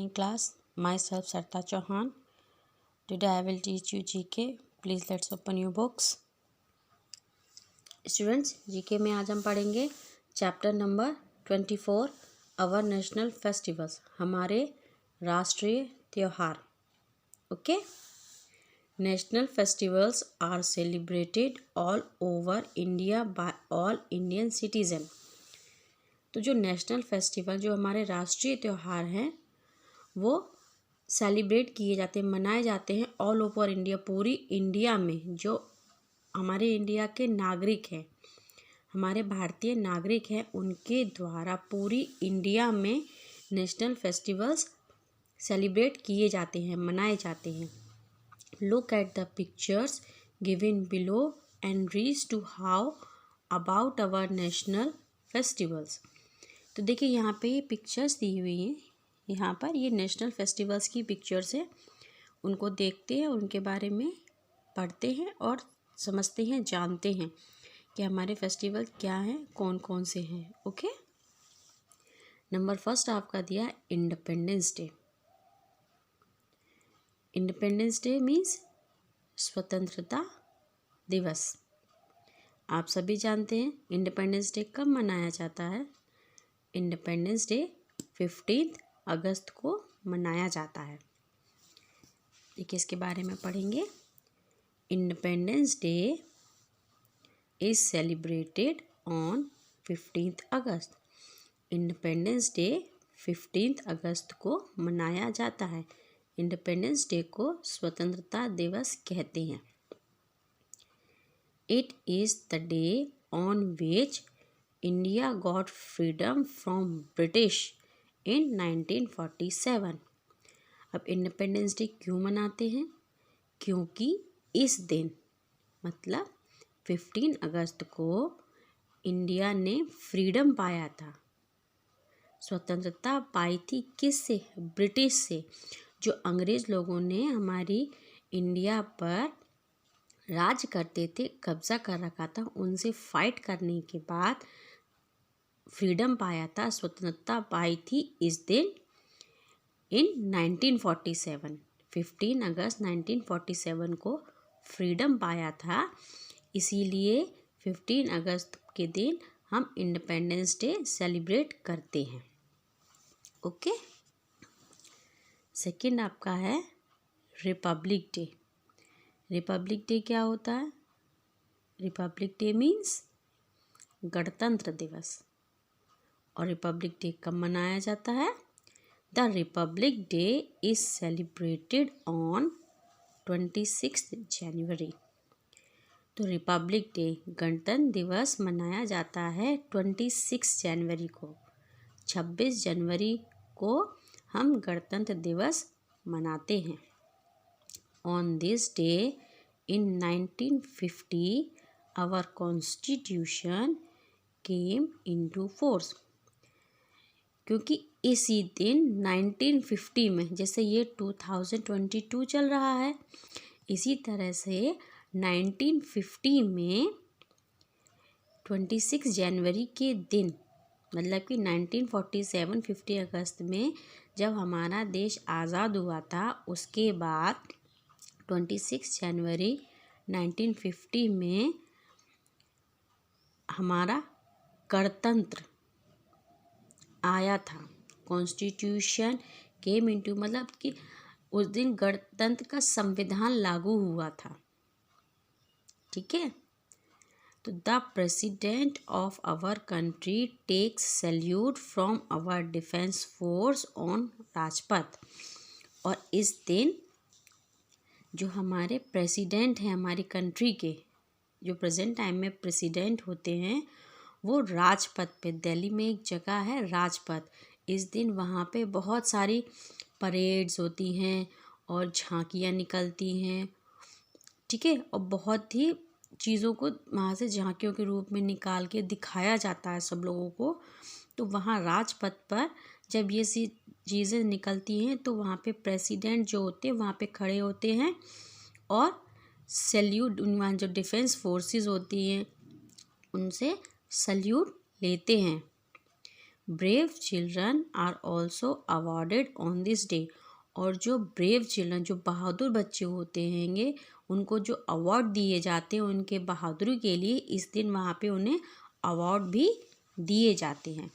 morning class. Myself Sarita Chauhan. Today I will teach you GK. Please let's open your books. Students, GK में आज हम पढ़ेंगे chapter number 24 our national festivals, हमारे राष्ट्रीय त्योहार. Okay. National festivals are celebrated all over India by all Indian citizen. तो जो national festival, जो हमारे राष्ट्रीय त्यौहार हैं, वो सेलिब्रेट किए जाते हैं, मनाए जाते हैं ऑल ओवर इंडिया, पूरी इंडिया में. जो हमारे इंडिया के नागरिक हैं, हमारे भारतीय नागरिक हैं, उनके द्वारा पूरी इंडिया में नेशनल फेस्टिवल्स सेलिब्रेट किए जाते हैं, मनाए जाते हैं. Look at the pictures given below and read to how about our national festivals. तो देखिए यहाँ पे ये पिक्चर्स दी हुई हैं. यहाँ पर ये नेशनल फेस्टिवल्स की पिक्चर्स है. उनको देखते हैं, उनके बारे में पढ़ते हैं और समझते हैं, जानते हैं कि हमारे फेस्टिवल क्या हैं, कौन कौन से हैं. ओके. नंबर फर्स्ट आपका दिया independence day. Independence day means स्वतंत्रता दिवस. आप सभी जानते हैं इंडिपेंडेंस डे कब मनाया जाता है. इंडिपेंडेंस डे 15 अगस्त को मनाया जाता है. देखिए इसके बारे में पढ़ेंगे. Independence day is celebrated on 15 August. Independence day 15 अगस्त को मनाया जाता है. इंडिपेंडेंस डे को स्वतंत्रता दिवस कहते हैं. It is the day on which India got freedom from British in 1947. अब इंडिपेंडेंस डे क्यों मनाते हैं? क्योंकि इस दिन मतलब 15 अगस्त को इंडिया ने फ्रीडम पाया था, स्वतंत्रता पाई थी. किससे? ब्रिटिश से. जो अंग्रेज़ लोगों ने हमारी इंडिया पर राज करते थे, कब्जा कर रखा था, उनसे फाइट करने के बाद फ्रीडम पाया था, स्वतंत्रता पाई थी इस दिन इन 1947. 15 अगस्त 1947 को फ्रीडम पाया था. इसीलिए 15 अगस्त के दिन हम इंडिपेंडेंस डे सेलिब्रेट करते हैं. ओके. सेकंड आपका है रिपब्लिक डे. रिपब्लिक डे क्या होता है? रिपब्लिक डे मीन्स गणतंत्र दिवस. और रिपब्लिक डे कब मनाया जाता है? The Republic day is celebrated on 26 जनवरी. तो रिपब्लिक डे गणतंत्र दिवस मनाया जाता है 26 जनवरी को. 26 जनवरी को हम गणतंत्र दिवस मनाते हैं. On this day in 1950 our constitution came into force. क्योंकि इसी दिन 1950 में, जैसे ये 2022 चल रहा है, इसी तरह से 1950 में 26 जनवरी के दिन, मतलब कि 1947 50 अगस्त में जब हमारा देश आज़ाद हुआ था, उसके बाद 26 जनवरी 1950 में हमारा गणतंत्र आया था. कॉन्स्टिट्यूशन केम इनटू मतलब कि उस दिन गणतंत्र का संविधान लागू हुआ था. ठीक है. तो the president of our country takes salute from our defence force on Rajpath. और इस दिन जो हमारे प्रेसिडेंट हैं, हमारी कंट्री के जो प्रेजेंट टाइम में प्रेसिडेंट होते हैं, वो राजपथ पे, दिल्ली में एक जगह है राजपथ, इस दिन वहाँ पे बहुत सारी परेड्स होती हैं और झांकियाँ निकलती हैं. ठीक है. और बहुत ही चीज़ों को वहाँ से झांकियों के रूप में निकाल के दिखाया जाता है सब लोगों को. तो वहाँ राजपथ पर जब ये सी चीज़ें निकलती हैं, तो वहाँ पे प्रेसिडेंट जो होते हैं वहाँ पे खड़े होते हैं और सैल्यूट, वहाँ जो डिफेंस फोर्सेस होती हैं उनसे सैल्यूट लेते हैं. Brave children are also awarded on this day. और जो ब्रेव चिल्ड्रन, जो बहादुर बच्चे होते हैंगे, उनको जो अवार्ड दिए जाते हैं उनके बहादुरी के लिए, इस दिन वहाँ पे उन्हें अवार्ड भी दिए जाते हैं।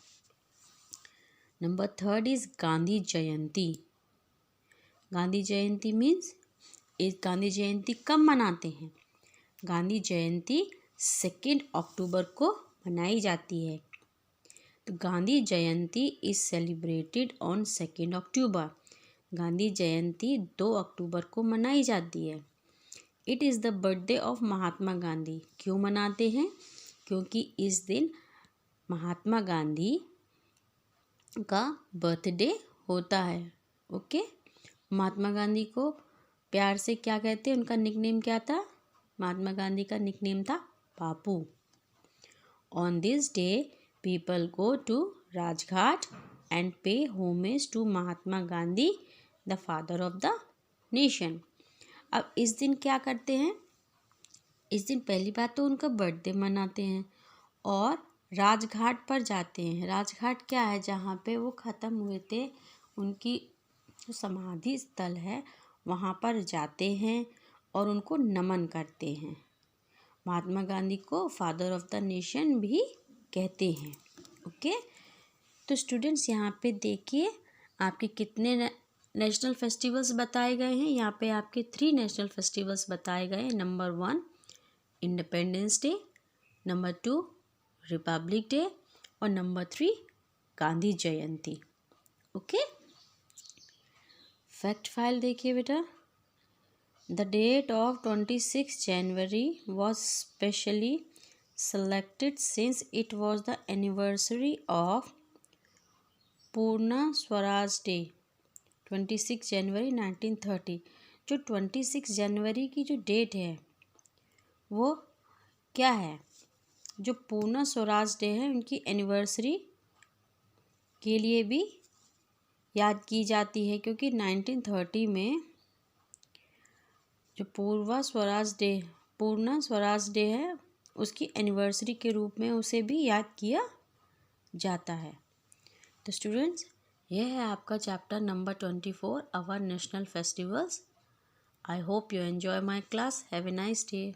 Number 3 is Gandhi Jayanti. Gandhi Jayanti means, इस गांधी जयंती कब मनाते हैं? गांधी जयंती 2 अक्टूबर को मनाई जाती है। तो Gandhi Jayanti is celebrated on 2 October. Gandhi Jayanti 2 अक्टूबर को मनाई जाती है। It is the birthday of Mahatma Gandhi. क्यों मनाते हैं? क्योंकि इस दिन महात्मा गांधी का बर्थडे होता है। ओके, महात्मा गांधी को प्यार से क्या कहते हैं? उनका निकनेम क्या था? महात्मा गांधी का निकनेम था Bapu. On this day people go to Rajghat and pay homage to Mahatma Gandhi, the father of the nation. अब इस दिन क्या करते हैं? इस दिन पहली बात तो उनका बर्थडे मनाते हैं और राजघाट पर जाते हैं। राजघाट क्या है? जहाँ पे वो ख़त्म हुए थे, उनकी जो समाधि स्थल है वहाँ पर जाते हैं और उनको नमन करते हैं। महात्मा गांधी को फादर ऑफ द नेशन भी कहते हैं। ओके, तो स्टूडेंट्स यहाँ पे देखिए आपके कितने नेशनल फेस्टिवल्स बताए गए हैं। यहाँ पे आपके 3 नेशनल फेस्टिवल्स बताए गए हैं। Number 1 independence day, number 2 republic day और number 3 Gandhi Jayanti. Okay, fact file देखिए बेटा। The date of 26 January was specially selected since it was the anniversary of Purna Swaraj day 26 जनवरी 1930। जो 26 जनवरी की जो डेट है वो क्या है? जो पूर्णा स्वराज डे है उनकी एनिवर्सरी के लिए भी याद की जाती है, क्योंकि 1930 में जो पूर्णा स्वराज डे है उसकी एनिवर्सरी के रूप में उसे भी याद किया जाता है। तो स्टूडेंट्स, यह है आपका chapter number 24 our national festivals. I hope you enjoy my class. Have a nice day.